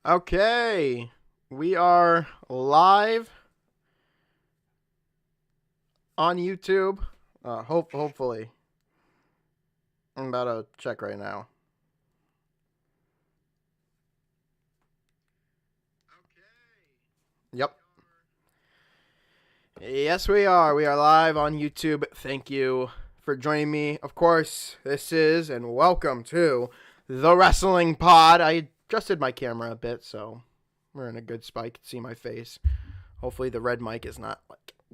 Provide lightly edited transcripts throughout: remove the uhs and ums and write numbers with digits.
Okay, we are live on YouTube. Hopefully, I'm about to check right now. Yep. Yes, we are. We are live on YouTube. Thank you for joining me. Of course, this is and welcome to the Wrestling Pod. I adjusted my camera a bit, so we're in a good spot. You can see my face. Hopefully, the red mic is not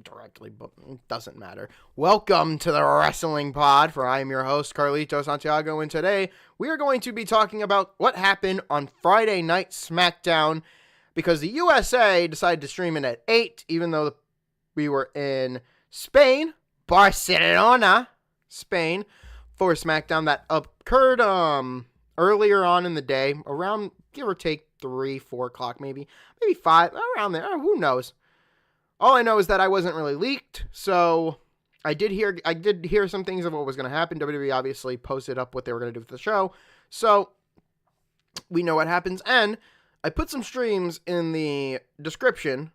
directly, but it doesn't matter. Welcome to the Wrestling Pod, for I am your host, Carlito Santiago, and today we are going to be talking about what happened on Friday Night SmackDown, because the USA decided to stream it at 8, even though we were in Spain, Barcelona, Spain, for SmackDown that occurred earlier on in the day, around, give or take, 3, 4 o'clock, maybe 5, around there, who knows. All I know is that I wasn't really leaked, so I did hear some things of what was going to happen. WWE obviously posted up what they were going to do with the show, so we know what happens. And I put some streams in the description,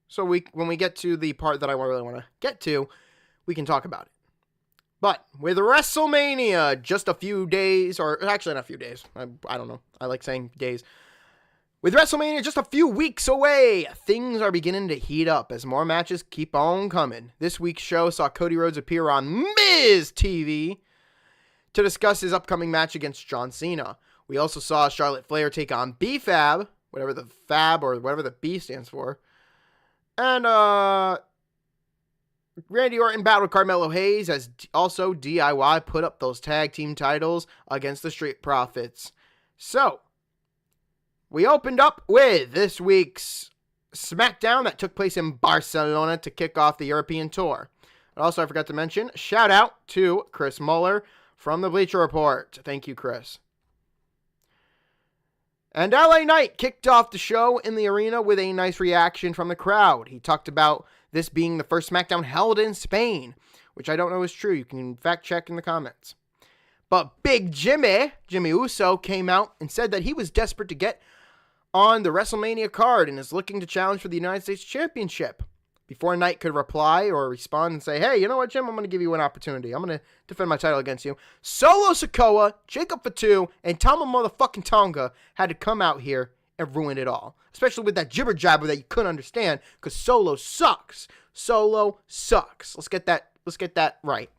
so when we get to the part that I really want to get to, we can talk about it. But with WrestleMania just a few days, or actually not a few days, I don't know, I like saying days. With WrestleMania just a few weeks away, things are beginning to heat up as more matches keep on coming. This week's show saw Cody Rhodes appear on Miz TV to discuss his upcoming match against John Cena. We also saw Charlotte Flair take on B-Fab, whatever the Fab or whatever the B stands for. And Randy Orton battled Carmelo Hayes as also DIY put up those tag team titles against the Street Profits. So, we opened up with this week's SmackDown that took place in Barcelona to kick off the European tour. Also, I forgot to mention, shout out to Chris Muller from the Bleacher Report. Thank you, Chris. And LA Knight kicked off the show in the arena with a nice reaction from the crowd. He talked about this being the first SmackDown held in Spain, which I don't know is true. You can fact check in the comments. But Big Jimmy Uso, came out and said that he was desperate to get on the WrestleMania card and is looking to challenge for the United States Championship. Before Knight could reply or respond and say, hey, you know what, Jim? I'm going to give you an opportunity. I'm going to defend my title against you. Solo Sikoa, Jacob Fatu, and Tama motherfucking Tonga had to come out here and ruin it all. Especially with that jibber jabber that you couldn't understand, because Solo sucks. Solo sucks. Let's get that right.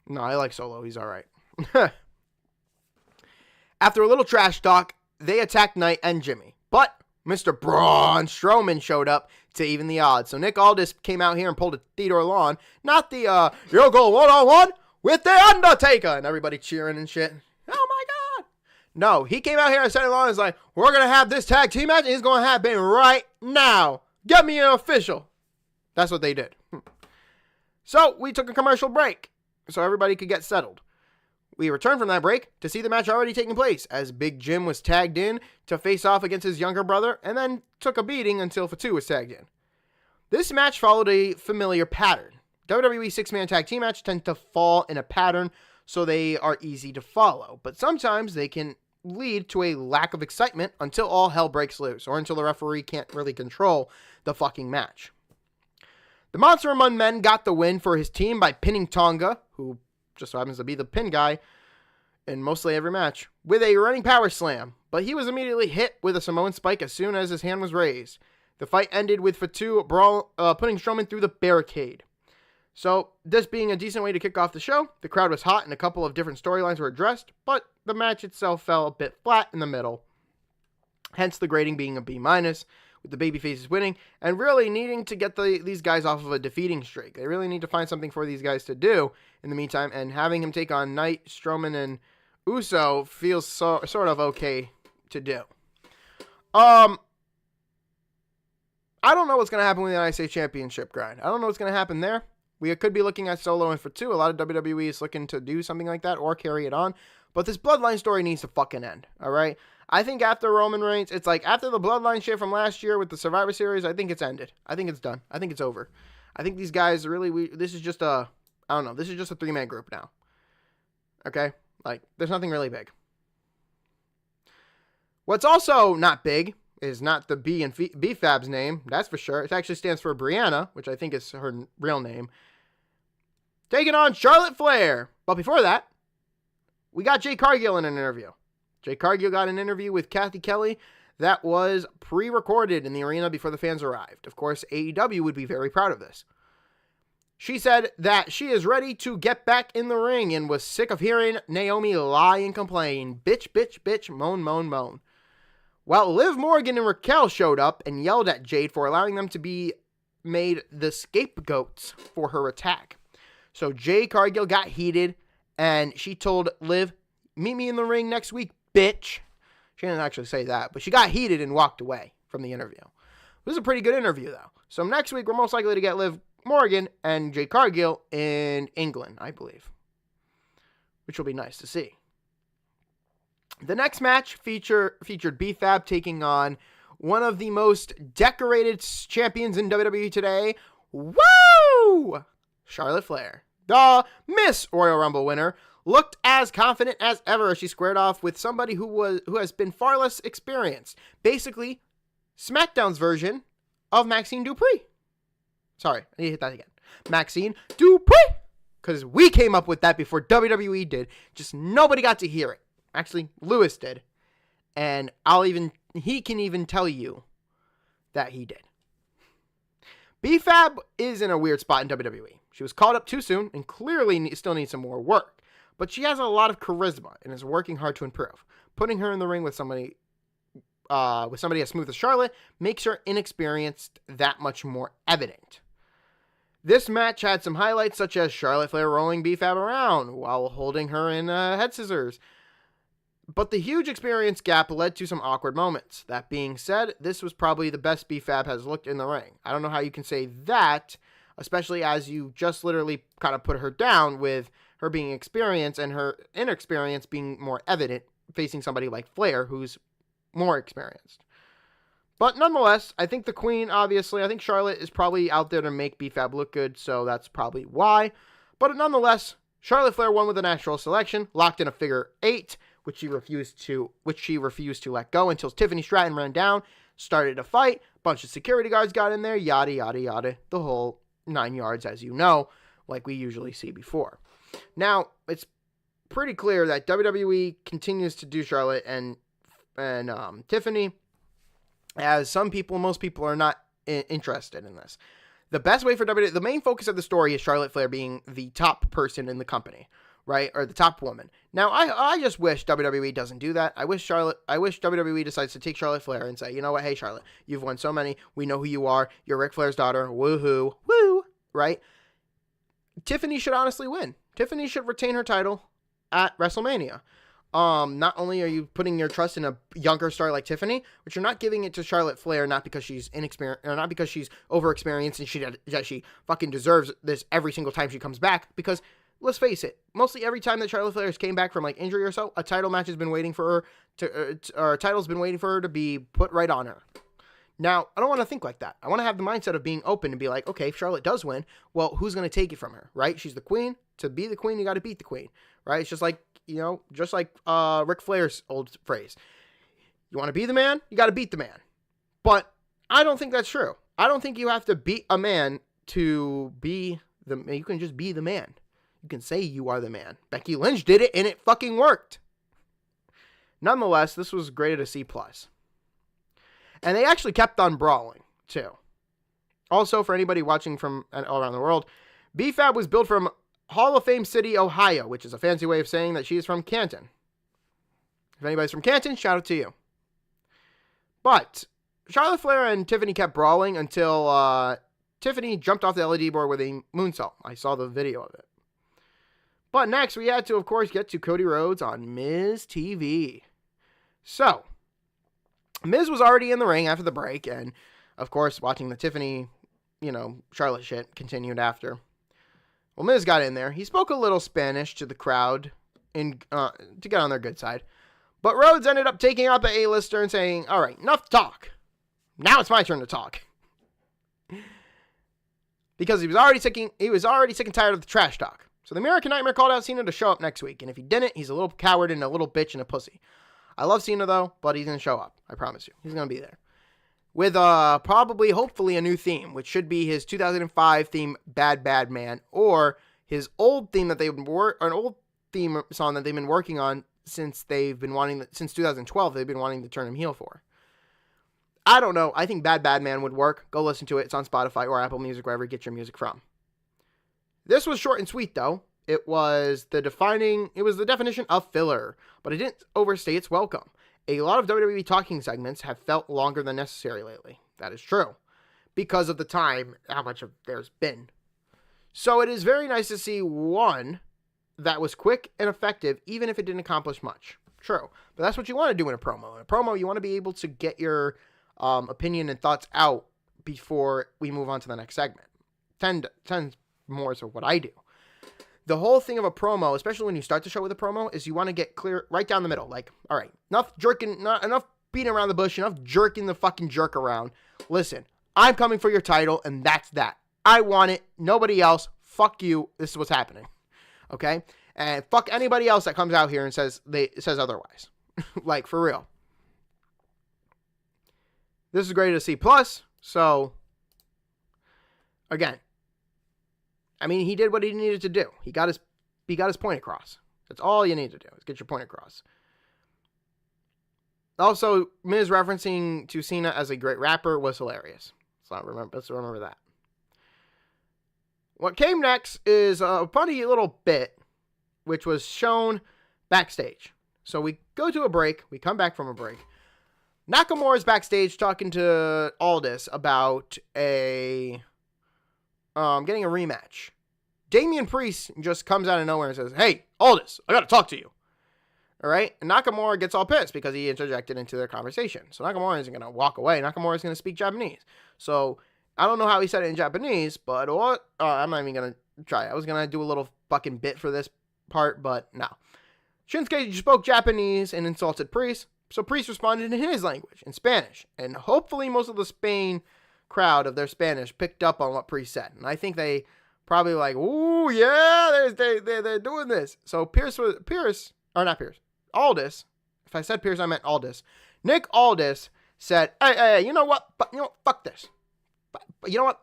No, I like Solo. He's all right. After a little trash talk, they attacked Knight and Jimmy. But Mr. Braun Strowman showed up to even the odds. So Nick Aldis came out here and pulled a Theodore Lawn. Not the, you'll go one-on-one with The Undertaker. And everybody cheering and shit. Oh my God. No, he came out here and said it long. It's like, we're going to have this tag team match and it's going to happen right now. Get me an official. That's what they did. So we took a commercial break so everybody could get settled. We returned from that break to see the match already taking place, as Big Jim was tagged in to face off against his younger brother, and then took a beating until Fatu was tagged in. This match followed a familiar pattern. WWE 6-man tag team match tend to fall in a pattern, so they are easy to follow, but sometimes they can lead to a lack of excitement until all hell breaks loose, or until the referee can't really control the fucking match. The Monster Among Men got the win for his team by pinning Tonga, who just so happens to be the pin guy in mostly every match, with a running power slam, but he was immediately hit with a Samoan spike as soon as his hand was raised. The fight ended with Fatu putting Strowman through the barricade. So, this being a decent way to kick off the show, the crowd was hot and a couple of different storylines were addressed, but the match itself fell a bit flat in the middle. Hence the grading being a B-, with the babyfaces winning, and really needing to get these guys off of a defeating streak. They really need to find something for these guys to do in the meantime, and having him take on Knight, Strowman, and Uso feels sort of okay to do. I don't know what's going to happen with the United States Championship grind. I don't know what's going to happen there. We could be looking at Solo and Fatu. A lot of WWE is looking to do something like that or carry it on. But this Bloodline story needs to fucking end, all right? I think after Roman Reigns, it's like after the Bloodline shit from last year with the Survivor Series, I think it's ended. I think it's done. I think it's over. I think these guys really, this is just a 3-man group now. Okay? Like, there's nothing really big. What's also not big is not the B and B-Fab's name, that's for sure. It actually stands for Brianna, which I think is her real name. Taking on Charlotte Flair. But before that, we got Jade Cargill in an interview. Jade Cargill got an interview with Kathy Kelly that was pre-recorded in the arena before the fans arrived. Of course, AEW would be very proud of this. She said that she is ready to get back in the ring and was sick of hearing Naomi lie and complain. Bitch, bitch, bitch, moan, moan, moan. Well, Liv Morgan and Raquel showed up and yelled at Jade for allowing them to be made the scapegoats for her attack. So Jade Cargill got heated and she told Liv, meet me in the ring next week, bitch. She didn't actually say that, but she got heated and walked away from the interview. This is a pretty good interview, though. So next week, we're most likely to get Liv Morgan and Jade Cargill in England, I believe, which will be nice to see. The next match featured B-Fab taking on one of the most decorated champions in WWE today. Woo! Charlotte Flair, the Miss Royal Rumble winner, looked as confident as ever as she squared off with somebody who has been far less experienced. Basically, SmackDown's version of Maxine Dupree. Sorry, I need to hit that again. Maxine Dupree! Because we came up with that before WWE did. Just nobody got to hear it. Actually, Lewis did. And he can even tell you that he did. B-Fab is in a weird spot in WWE. She was called up too soon and clearly still needs some more work. But she has a lot of charisma and is working hard to improve. Putting her in the ring with somebody as smooth as Charlotte makes her inexperienced that much more evident. This match had some highlights such as Charlotte Flair rolling B-Fab around while holding her in head scissors. But the huge experience gap led to some awkward moments. That being said, this was probably the best B-Fab has looked in the ring. I don't know how you can say that, especially as you just literally kind of put her down with her being experienced and her inexperience being more evident facing somebody like Flair, who's more experienced. But nonetheless, I think the Queen, obviously, I think Charlotte is probably out there to make B-Fab look good, so that's probably why. But nonetheless, Charlotte Flair won with a natural selection, locked in a figure 8, which she refused to let go until Tiffany Stratton ran down, started a fight, bunch of security guards got in there, yada, yada, yada, the whole 9 yards, as you know, like we usually see before. Now, it's pretty clear that WWE continues to do Charlotte and Tiffany, as most people are not interested in this. The best way for WWE, the main focus of the story is Charlotte Flair being the top person in the company, right? Or the top woman. Now, I just wish WWE doesn't do that. I wish WWE decides to take Charlotte Flair and say, you know what? Hey, Charlotte, you've won so many. We know who you are. You're Ric Flair's daughter. Woohoo. Woo. Right? Tiffany should honestly win. Tiffany should retain her title at WrestleMania. Not only are you putting your trust in a younger star like Tiffany, but you're not giving it to Charlotte Flair, not because she's inexperienced, or not because she's overexperienced and she fucking deserves this every single time she comes back. Because let's face it, mostly every time that Charlotte Flair has came back from like injury or so, a title match has been waiting for her or a title's been waiting for her to be put right on her. Now, I don't want to think like that. I want to have the mindset of being open and be like, okay, if Charlotte does win, well, who's going to take it from her, right? She's the queen. To be the queen, you got to beat the queen, right? It's just like, Ric Flair's old phrase. You want to be the man? You got to beat the man. But I don't think that's true. I don't think you have to beat a man to be the man. You can just be the man. You can say you are the man. Becky Lynch did it, and it fucking worked. Nonetheless, this was graded a C+. And they actually kept on brawling, too. Also, for anybody watching from all around the world, B-Fab was built from Hall of Fame City, Ohio, which is a fancy way of saying that she is from Canton. If anybody's from Canton, shout out to you. But Charlotte Flair and Tiffany kept brawling until Tiffany jumped off the LED board with a moonsault. I saw the video of it. But next, we had to, of course, get to Cody Rhodes on Miz TV. So, Miz was already in the ring after the break, and, of course, watching the Tiffany, Charlotte shit continued after. Well, Miz got in there. He spoke a little Spanish to the crowd to get on their good side. But Rhodes ended up taking out the A-lister and saying, all right, enough talk. Now it's my turn to talk. Because he was already sick and tired of the trash talk. So the American Nightmare called out Cena to show up next week. And if he didn't, he's a little coward and a little bitch and a pussy. I love Cena, though, but he's going to show up. I promise you. He's going to be there. With probably, hopefully, a new theme, which should be his 2005 theme, Bad Bad Man, or his old theme that an old theme song that they've been working on since 2012. They've been wanting to turn him heel for. I don't know. I think Bad Bad Man would work. Go listen to it. It's on Spotify or Apple Music, wherever you get your music from. This was short and sweet, though. It was the definition of filler, but it didn't overstay its welcome. A lot of WWE talking segments have felt longer than necessary lately. That is true. Because of the time, how much of there's been. So it is very nice to see one that was quick and effective, even if it didn't accomplish much. True. But that's what you want to do in a promo. In a promo, you want to be able to get your opinion and thoughts out before we move on to the next segment. 10 more is what I do. The whole thing of a promo, especially when you start the show with a promo, is you want to get clear right down the middle. Like, all right, enough beating around the bush, enough jerking the fucking jerk around. Listen, I'm coming for your title, and that's that. I want it. Nobody else. Fuck you. This is what's happening. Okay? And fuck anybody else that comes out here and says otherwise. Like, for real. This is great to see. Plus, so, again, I mean, he did what he needed to do. He got his point across. That's all you need to do, is get your point across. Also, Miz referencing to Cena as a great rapper was hilarious. Let's remember that. What came next is a funny little bit, which was shown backstage. So we go to a break. We come back from a break. Nakamura's backstage talking to Aldis about getting a rematch. Damian Priest just comes out of nowhere and says, "Hey, Aldis, I got to talk to you." All right? And Nakamura gets all pissed because he interjected into their conversation. So Nakamura isn't going to walk away. Nakamura is going to speak Japanese. So I don't know how he said it in Japanese, but I'm not even going to try. I was going to do a little fucking bit for this part, but no. Shinsuke spoke Japanese and insulted Priest. So Priest responded in his language, in Spanish. And hopefully most of the Spain crowd of their Spanish picked up on what Priest said. And I think they probably like, ooh, yeah, they're doing this. So Aldis, if I said Pierce, I meant Aldis. Nick Aldis said, hey, you know what? Fuck this. But you know what?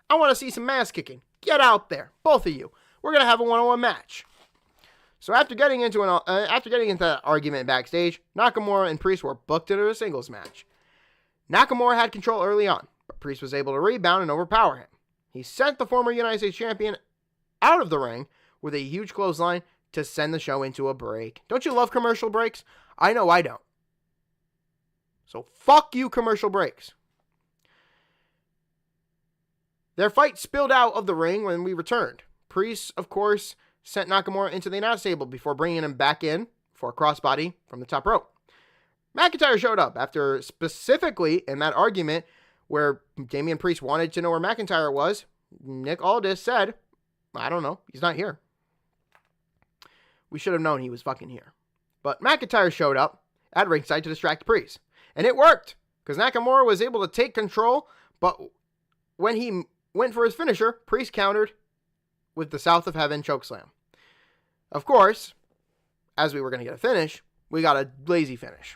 I want to see some ass kicking. Get out there, both of you. We're going to have a one-on-one match. So after getting into that argument backstage, Nakamura and Priest were booked into a singles match. Nakamura had control early on, but Priest was able to rebound and overpower him. He sent the former United States champion out of the ring with a huge clothesline to send the show into a break. Don't you love commercial breaks? I know I don't. So fuck you, commercial breaks. Their fight spilled out of the ring when we returned. Priest, of course, sent Nakamura into the announce table before bringing him back in for a crossbody from the top rope. McIntyre showed up after specifically in that argument where Damian Priest wanted to know where McIntyre was. Nick Aldis said, I don't know, he's not here. We should have known he was fucking here. But McIntyre showed up at ringside to distract Priest. And it worked, because Nakamura was able to take control, but when he went for his finisher, Priest countered with the South of Heaven chokeslam. Of course, as we were going to get a finish, we got a lazy finish.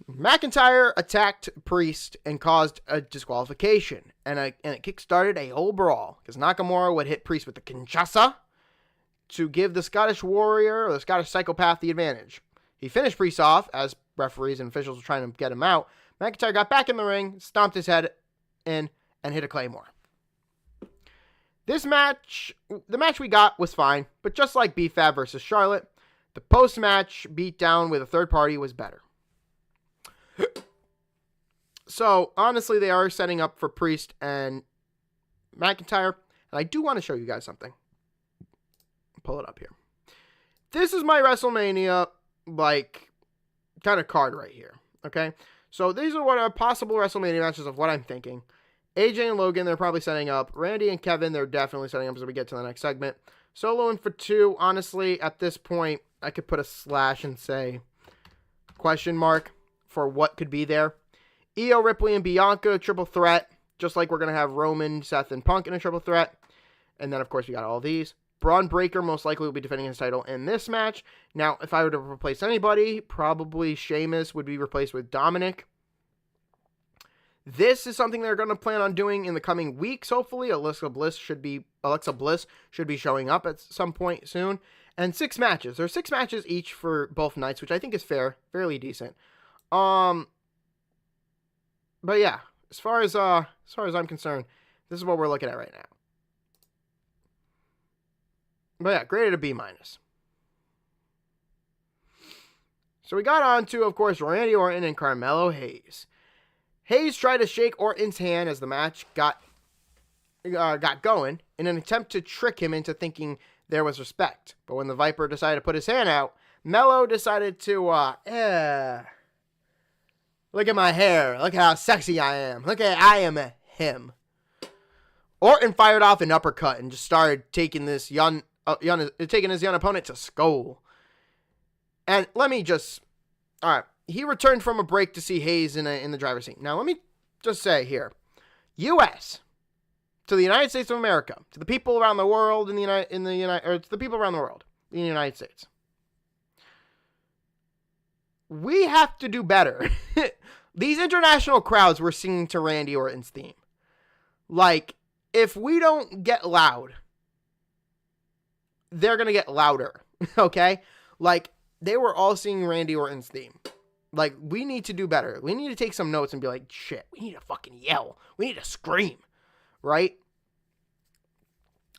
McIntyre attacked Priest and caused a disqualification, and it kick-started a whole brawl, because Nakamura would hit Priest with the Kinshasa to give the Scottish Warrior or the Scottish Psychopath the advantage. He finished Priest off as referees and officials were trying to get him out. McIntyre got back in the ring, stomped his head in, and hit a Claymore. The match we got was fine, but just like B-Fab versus Charlotte, the post-match beatdown with a third party was better. So, honestly, they are setting up for Priest and McIntyre, and I do want to show you guys something. Pull it up here. This is my WrestleMania, kind of card right here, okay? So, these are what are possible WrestleMania matches of what I'm thinking. AJ and Logan, they're probably setting up. Randy and Kevin, they're definitely setting up as we get to the next segment. Solo and for 2, honestly, at this point, I could put a slash and say question mark for what could be there. Io, Ripley, and Bianca, triple threat. Just like we're going to have Roman, Seth, and Punk in a triple threat. And then, of course, we got all these. Braun Breaker most likely will be defending his title in this match. Now, if I were to replace anybody, probably Sheamus would be replaced with Dominic. This is something they're going to plan on doing in the coming weeks, hopefully. Alexa Bliss should be showing up at some point soon. And 6 matches. There are 6 matches each for both nights, which I think is fairly decent. But yeah, as far as I'm concerned, this is what we're looking at right now. But yeah, graded a B-. So we got on to, of course, Randy Orton and Carmelo Hayes. Hayes tried to shake Orton's hand as the match got going in an attempt to trick him into thinking there was respect. But when the Viper decided to put his hand out, Melo decided to, look at my hair. Look how sexy I am. I am him. Orton fired off an uppercut and just started taking his young opponent to skull. And let me just, all right. He returned from a break to see Hayes in the driver's seat. Now, let me just say here, U.S. to the United States of America, to the people around the world to the people around the world in the United States, we have to do better. These international crowds were singing to Randy Orton's theme. Like, if we don't get loud, they're gonna get louder. Okay, like they were all singing Randy Orton's theme. Like, we need to do better. We need to take some notes and be like, shit, we need to fucking yell. We need to scream, right?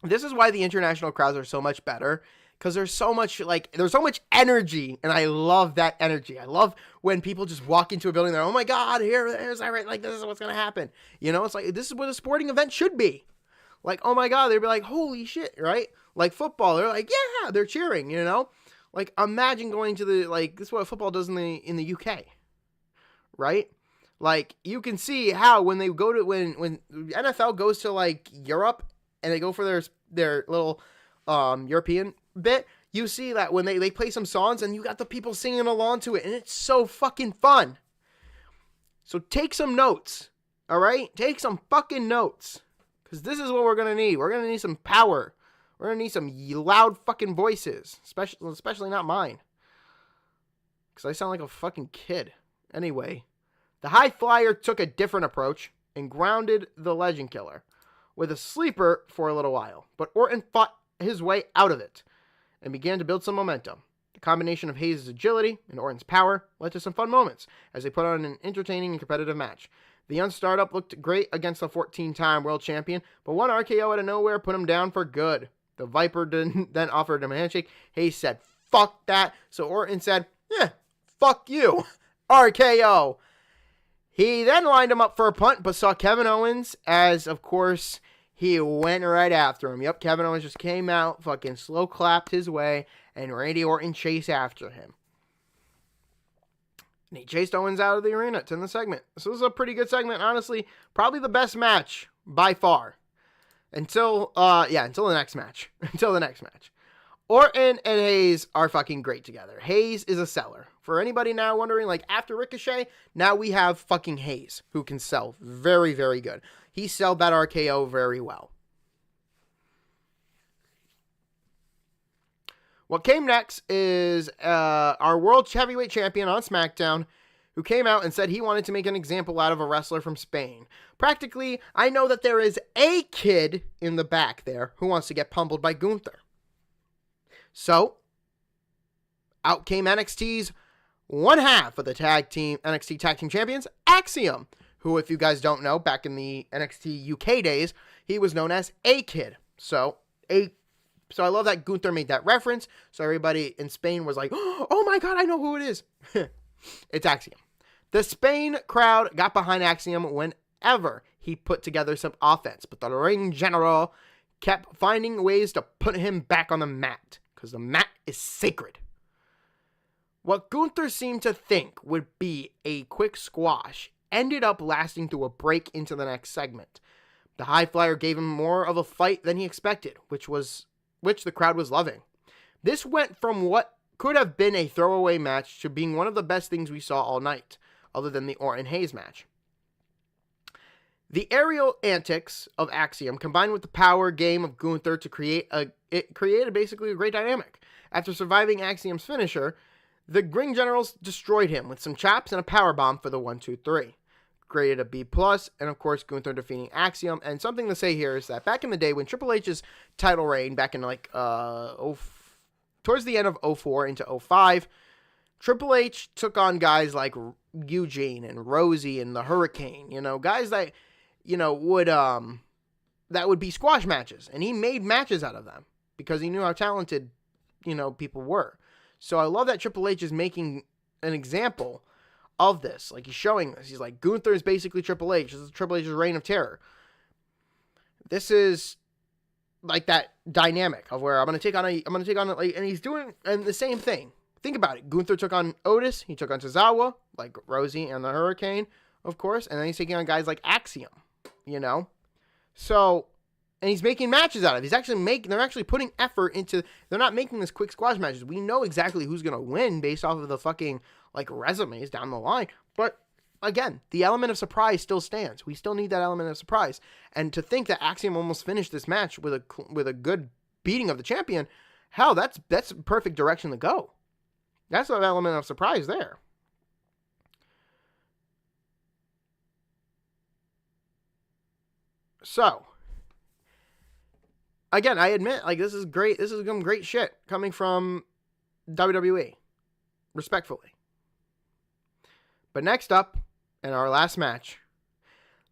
This is why the international crowds are so much better, because there's so much energy, and I love that energy. I love when people just walk into a building, they're, oh my God, here's that right, like, this is what's going to happen. You know, it's like, this is what a sporting event should be. Like, oh my God, they'd be like, holy shit, right? Like football, they're like, yeah, they're cheering, you know? Like, imagine going to this is what football does in the UK, right? Like, you can see how when they go to, when NFL goes to, like, Europe, and they go for their little European bit, you see that when they play some songs, and you got the people singing along to it, and it's so fucking fun. So take some notes, all right? Take some fucking notes, because this is what we're going to need. We're going to need some power. We're going to need some loud fucking voices. Especially not mine. Because I sound like a fucking kid. Anyway, the High Flyer took a different approach and grounded the Legend Killer with a sleeper for a little while. But Orton fought his way out of it and began to build some momentum. The combination of Hayes' agility and Orton's power led to some fun moments as they put on an entertaining and competitive match. The young startup looked great against the 14-time world champion, but one RKO out of nowhere put him down for good. The Viper then offered him a handshake. Hayes said, fuck that. So Orton said, yeah, fuck you. RKO. He then lined him up for a punt, but saw Kevin Owens as, of course, he went right after him. Yep, Kevin Owens just came out, fucking slow clapped his way, and Randy Orton chased after him. And he chased Owens out of the arena to end the segment. So this was a pretty good segment, honestly. Probably the best match by far. Until the next match. Orton and Hayes are fucking great together. Hayes is a seller. For anybody now wondering, like, after Ricochet, now we have fucking Hayes, who can sell very, very good. He sold that RKO very well. What came next is our World Heavyweight Champion on SmackDown, who came out and said he wanted to make an example out of a wrestler from Spain. Practically, I know that there is a kid in the back there who wants to get pummeled by Gunther. So, out came NXT's one half of the NXT Tag Team Champions, Axiom, who, if you guys don't know, back in the NXT UK days, he was known as A-Kid. So I love that Gunther made that reference, so everybody in Spain was like, oh my God, I know who it is. It's Axiom. The Spain crowd got behind Axiom whenever he put together some offense, but the ring general kept finding ways to put him back on the mat, because the mat is sacred. What Gunther seemed to think would be a quick squash ended up lasting through a break into the next segment. The High Flyer gave him more of a fight than he expected, which the crowd was loving. This went from what could have been a throwaway match to being one of the best things we saw all night, other than the Orton-Hayes match. The aerial antics of Axiom combined with the power game of Gunther to create a it created basically a great dynamic. After surviving Axiom's finisher, the Ring Generals destroyed him with some chops and a powerbomb for the 1-2-3. Graded a B+, and of course Gunther defeating Axiom. And something to say here is that back in the day when Triple H's title reign, back in like towards the end of 04 into 05, Triple H took on guys like Eugene and Rosie and the Hurricane, guys that, would that would be squash matches, and he made matches out of them because he knew how talented, people were. So I love that Triple H is making an example of this. Like, he's showing this. He's like, Gunther is basically Triple H. This is Triple H's reign of terror. This is like that dynamic of where I'm going to take on it, like, and he's doing and the same thing. Think about it. Gunther took on Otis. He took on Tozawa, like Rosie and the Hurricane, of course. And then he's taking on guys like Axiom, So, and he's making matches out of it. They're actually putting effort into, they're not making this quick squash matches. We know exactly who's going to win based off of the fucking, like, resumes down the line. But, again, the element of surprise still stands. We still need that element of surprise. And to think that Axiom almost finished this match with a good beating of the champion, hell, that's a perfect direction to go. That's an element of surprise there. So, again, I admit, like, this is great. This is some great shit coming from WWE. Respectfully. But next up, in our last match,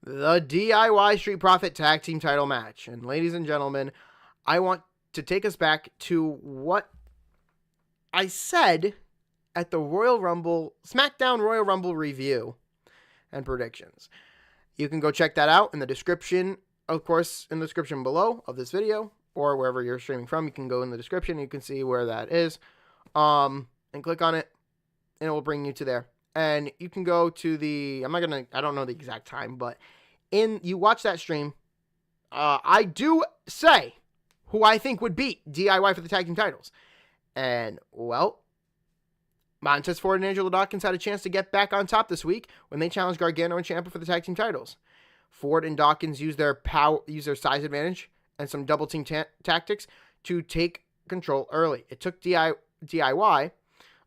the DIY Street Profit Tag Team title match. And ladies and gentlemen, I want to take us back to what I said at the Royal Rumble, SmackDown Royal Rumble review and predictions. You can go check that out in the description, of course, in the description below of this video, or wherever you're streaming from. You can go in the description, you can see where that is, and click on it, and it will bring you to there. And you can go to the, I don't know the exact time, but you watch that stream, I do say who I think would beat DIY for the tag team titles. And, well, Montez Ford and Angelo Dawkins had a chance to get back on top this week when they challenged Gargano and Ciampa for the tag team titles. Ford and Dawkins used their size advantage and some double team tactics to take control early. It took DIY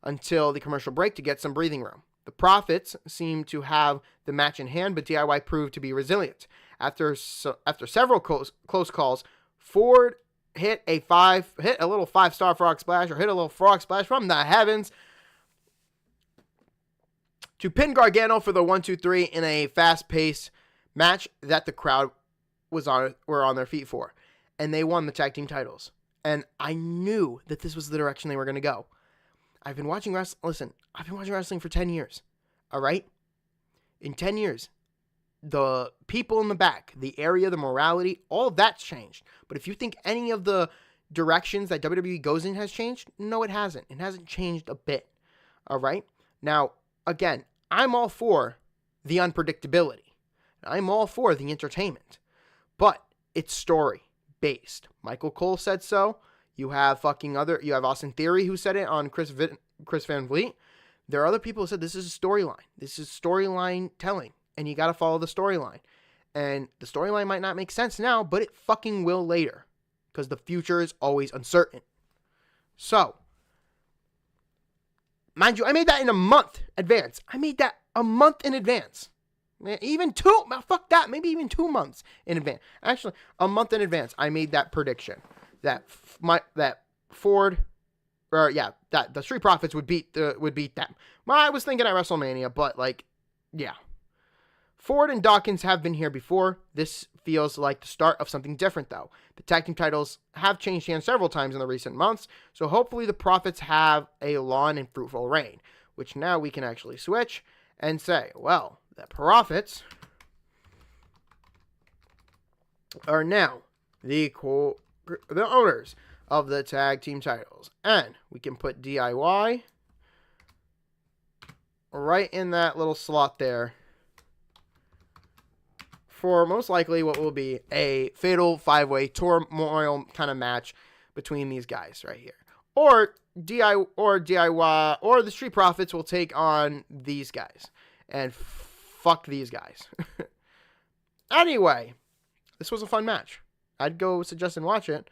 until the commercial break to get some breathing room. The Profits seemed to have the match in hand, but DIY proved to be resilient. After several close calls, Ford hit a little 5-star frog splash, or hit a little frog splash from the heavens to pin Gargano for the 1-2-3 in a fast-paced match that the crowd were on their feet for. And they won the tag team titles. And I knew that this was the direction they were going to go. I've been watching wrestling for 10 years. All right? In 10 years, the people in the back, the area, the morality, all of that's changed. But if you think any of the directions that WWE goes in has changed, no, it hasn't. It hasn't changed a bit. All right? Now, again, I'm all for the unpredictability. I'm all for the entertainment. But it's story-based. Michael Cole said so. You have Austin Theory who said it on Chris Van Vliet. There are other people who said this is a storyline. This is storyline telling. And you got to follow the storyline. And the storyline might not make sense now, but it fucking will later. Because the future is always uncertain. So, mind you, I made that in a month advance. Even maybe even 2 months in advance. Actually, a month in advance, I made that prediction that the Street Profits would beat them. Well, I was thinking at WrestleMania, but yeah. Ford and Dawkins have been here before. This feels like the start of something different, though. The tag team titles have changed hands several times in the recent months, so hopefully the Profits have a long and fruitful reign, which now we can actually switch and say, well, the Profits are now the owners of the tag team titles. And we can put DIY right in that little slot there for most likely what will be a fatal 5-way turmoil kind of match between these guys right here. Or DIY or the Street Profits will take on these guys. And fuck these guys. Anyway, this was a fun match. I'd go suggest and watch it.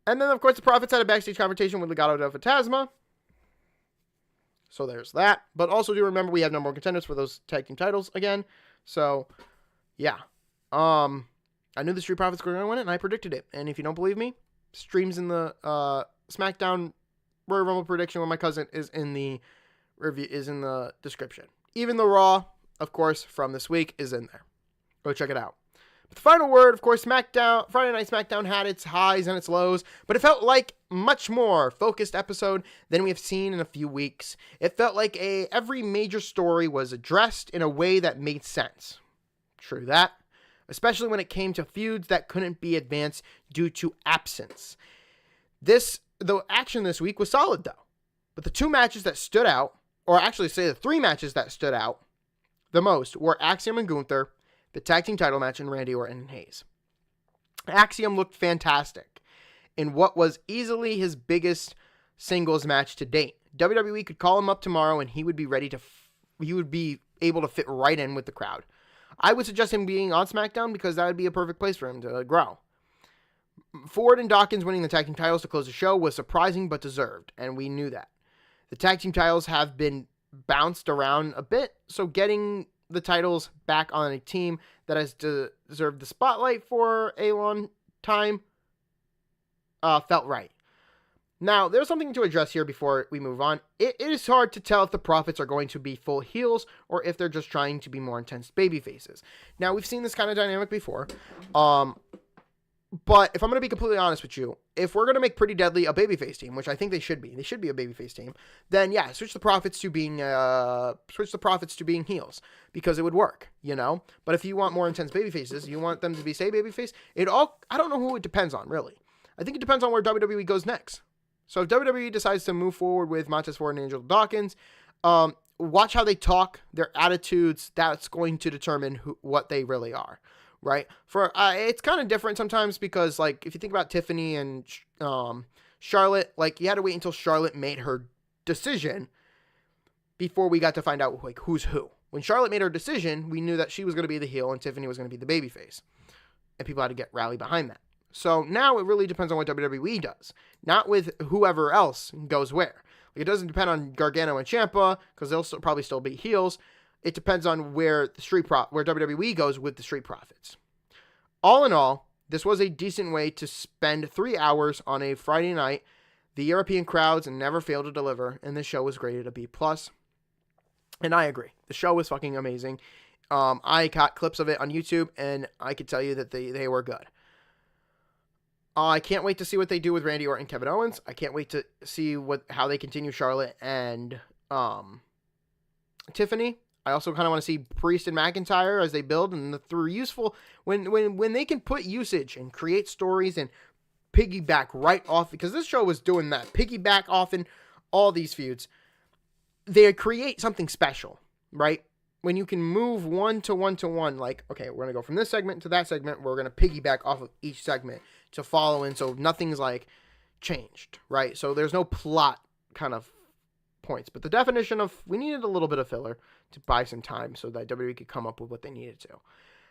And then, of course, the Profits had a backstage confrontation with Legado del Fantasma. So there's that. But also do remember we have number one contenders for those tag team titles again. So, yeah. I knew the Street Profits were going to win it, and I predicted it. And if you don't believe me, streams in the SmackDown Royal Rumble prediction with my cousin is in the review, is in the description. Even the Raw, of course, from this week is in there. Go check it out. But the final word, of course, SmackDown, Friday Night SmackDown had its highs and its lows, but it felt like much more focused episode than we have seen in a few weeks. It felt like every major story was addressed in a way that made sense. True that. Especially when it came to feuds that couldn't be advanced due to absence. The action this week was solid though. But the two matches that stood out, or actually say the three matches that stood out the most were Axiom and Gunther, the tag team title match, and Randy Orton and Hayes. Axiom looked fantastic in what was easily his biggest singles match to date. WWE could call him up tomorrow and he would be he would be able to fit right in with the crowd. I would suggest him being on SmackDown because that would be a perfect place for him to grow. Ford and Dawkins winning the tag team titles to close the show was surprising but deserved, and we knew that. The tag team titles have been bounced around a bit, so getting the titles back on a team that has deserved the spotlight for a long time felt right. Now, there's something to address here before we move on. It is hard to tell if the Profits are going to be full heels or if they're just trying to be more intense baby faces. Now, we've seen this kind of dynamic before. But if I'm going to be completely honest with you, if we're going to make Pretty Deadly a babyface team, which I think they should be a babyface team, then yeah, switch the Profits to being heels because it would work, you know. But if you want more intense baby faces, you want them to be babyface. I don't know who it depends on really. I think it depends on where WWE goes next. So if WWE decides to move forward with Montez Ford and Angel Dawkins, watch how they talk, their attitudes. That's going to determine what they really are, right? It's kind of different sometimes because, like, if you think about Tiffany and Charlotte, like, you had to wait until Charlotte made her decision before we got to find out, like, who's who. When Charlotte made her decision, we knew that she was going to be the heel and Tiffany was going to be the babyface, and people had to get rally behind that. So now it really depends on what WWE does, not with whoever else goes where. Like, it doesn't depend on Gargano and Ciampa because they'll probably still be heels. It depends on where WWE goes with the Street Profits. All in all, this was a decent way to spend 3 hours on a Friday night. The European crowds never failed to deliver, and the show was graded a B+. And I agree. The show was fucking amazing. I caught clips of it on YouTube, and I could tell you that they were good. I can't wait to see what they do with Randy Orton and Kevin Owens. I can't wait to see how they continue Charlotte and Tiffany. I also kind of want to see Priest and McIntyre as they build, and through useful when they can put usage and create stories and piggyback right off, because this show was doing that, piggyback off in all these feuds. They create something special, right? When you can move one to one, like, okay, we're going to go from this segment to that segment. We're going to piggyback off of each segment to follow in, so nothing's, like, changed, right? So there's no plot kind of points. But the definition of, we needed a little bit of filler to buy some time so that WWE could come up with what they needed to.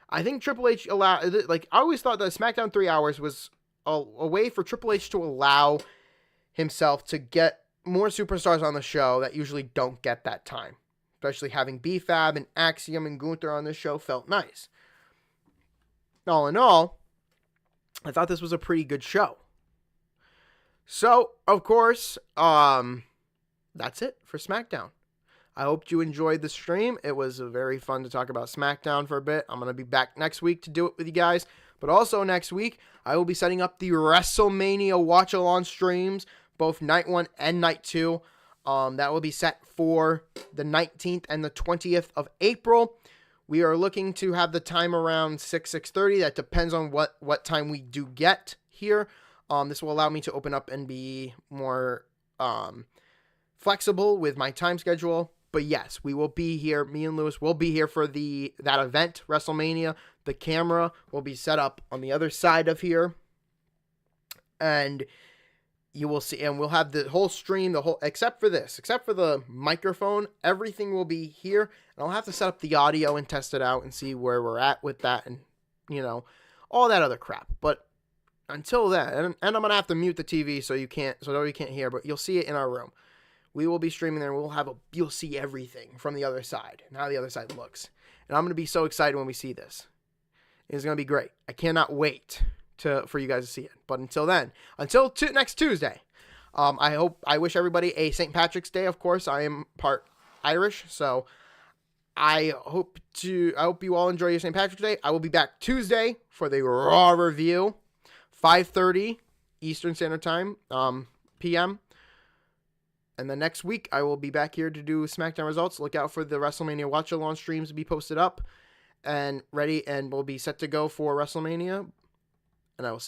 I think Triple H allowed, like, I always thought that SmackDown 3 hours was a way for Triple H to allow himself to get more superstars on the show that usually don't get that time. Especially having B-Fab and Axiom and Gunther on this show felt nice. All in all, I thought this was a pretty good show. So, of course, that's it for SmackDown. I hope you enjoyed the stream. It was very fun to talk about SmackDown for a bit. I'm going to be back next week to do it with you guys. But also next week, I will be setting up the WrestleMania watch-along streams, both Night 1 and Night 2. That will be set for the 19th and the 20th of April. We are looking to have the time around 6:30. That depends on what time we do get here. This will allow me to open up and be more flexible with my time schedule. But yes, we will be here. Me and Lewis will be here for that event, WrestleMania. The camera will be set up on the other side of here. And you will see, and we'll have the whole stream, except for the microphone, everything will be here. And I'll have to set up the audio and test it out and see where we're at with that and, all that other crap. But until then, and I'm gonna have to mute the TV so you can't hear, but you'll see it in our room. We will be streaming there. And you'll see everything from the other side and how the other side looks. And I'm gonna be so excited when we see this. It's gonna be great. I cannot wait for you guys to see it. But until then, next Tuesday, I wish everybody a St. Patrick's Day. Of course, I am part Irish, so I hope you all enjoy your St. Patrick's Day. I will be back Tuesday for the Raw review, 5:30 Eastern Standard Time, p.m. And then next week, I will be back here to do SmackDown results. Look out for the WrestleMania watch-along streams to be posted up and ready, and we'll be set to go for WrestleMania. And I will see you.